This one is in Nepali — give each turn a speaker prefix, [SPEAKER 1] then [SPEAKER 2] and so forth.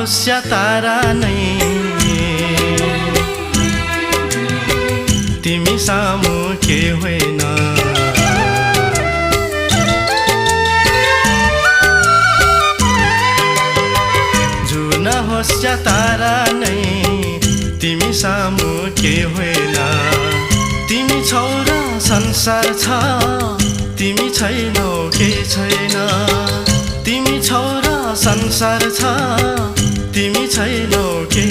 [SPEAKER 1] होस् या तारा नै तिमी सामु के होइन जुन होस् या तारा नै तिमी सामु के होइन तिमी छौ र संसार छ तिमी छैनौ के छैन तिमी छौ र संसार छ तिमी छैनौ के